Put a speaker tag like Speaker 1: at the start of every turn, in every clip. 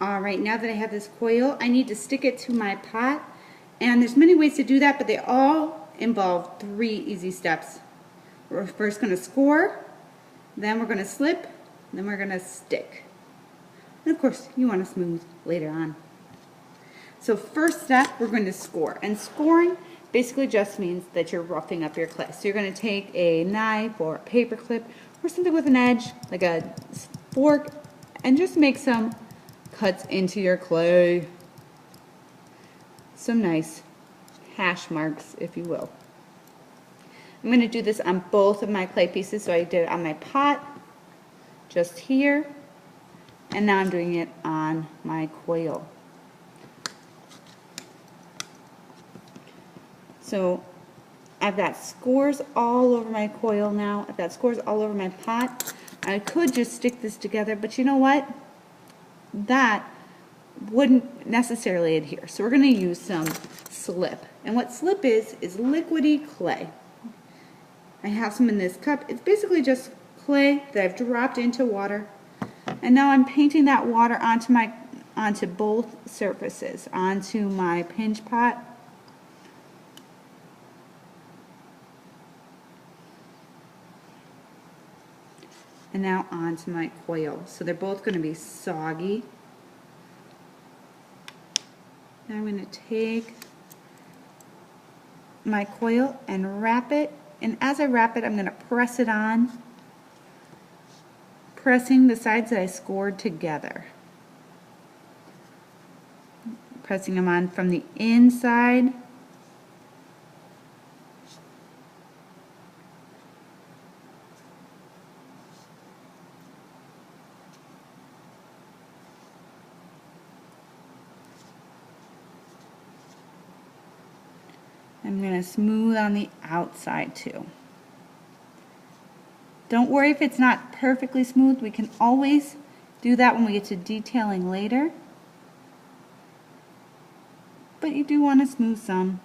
Speaker 1: Alright, now that I have this coil, I need to stick it to my pot. And there's many ways to do that, but they all involve 3 easy steps. We're first going to score, then we're going to slip, then we're going to stick. And of course, you want to smooth later on. So first step, we're going to score. And scoring basically just means that you're roughing up your clay. So you're going to take a knife or a paper clip or something with an edge, like a fork, and just make some cuts into your clay. Some nice hash marks, if you will. I'm going to do this on both of my clay pieces. So I did it on my pot, just here, and now I'm doing it on my coil. So I've got scores all over my coil now. I've got scores all over my pot. I could just stick this together, but you know what? That wouldn't necessarily adhere. So we're going to use some slip. And what slip is liquidy clay. I have some in this cup. It's basically just clay that I've dropped into water. And now I'm painting that water onto both surfaces, onto my pinch pot. And now onto my coil. So they're both going to be soggy. Now I'm going to take my coil and wrap it. And as I wrap it, I'm going to press it on, pressing the sides that I scored together. Pressing them on from the inside. I'm going to smooth on the outside too. Don't worry if it's not perfectly smooth. We can always do that when we get to detailing later. But you do want to smooth some.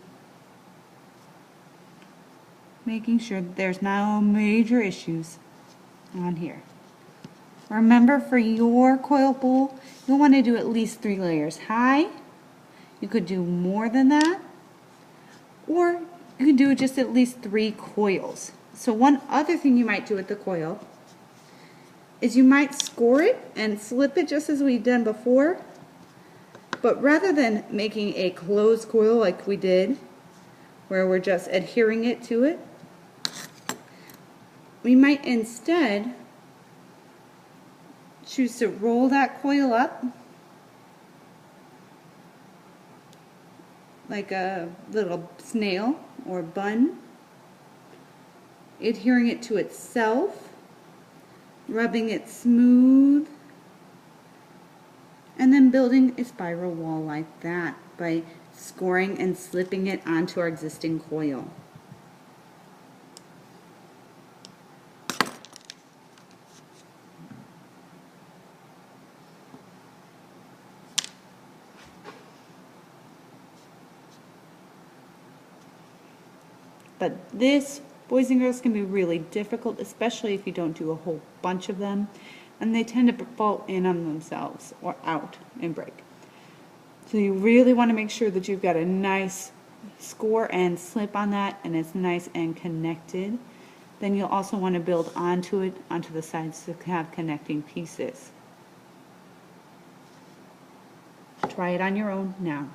Speaker 1: Making sure that there's no major issues on here. Remember, for your coil bowl, you'll want to do at least 3 layers high. You could do more than that. Or you can do just at least 3 coils. So one other thing you might do with the coil is you might score it and slip it just as we've done before. But rather than making a closed coil like we did, where we're just adhering it to it, we might instead choose to roll that coil up like a little snail or bun, adhering it to itself, rubbing it smooth, and then building a spiral wall like that by scoring and slipping it onto our existing coil. But this, boys and girls, can be really difficult, especially if you don't do a whole bunch of them, and they tend to fall in on themselves or out and break. So you really want to make sure that you've got a nice score and slip on that, and it's nice and connected. Then you'll also want to build onto it, onto the sides to have connecting pieces. Try it on your own now.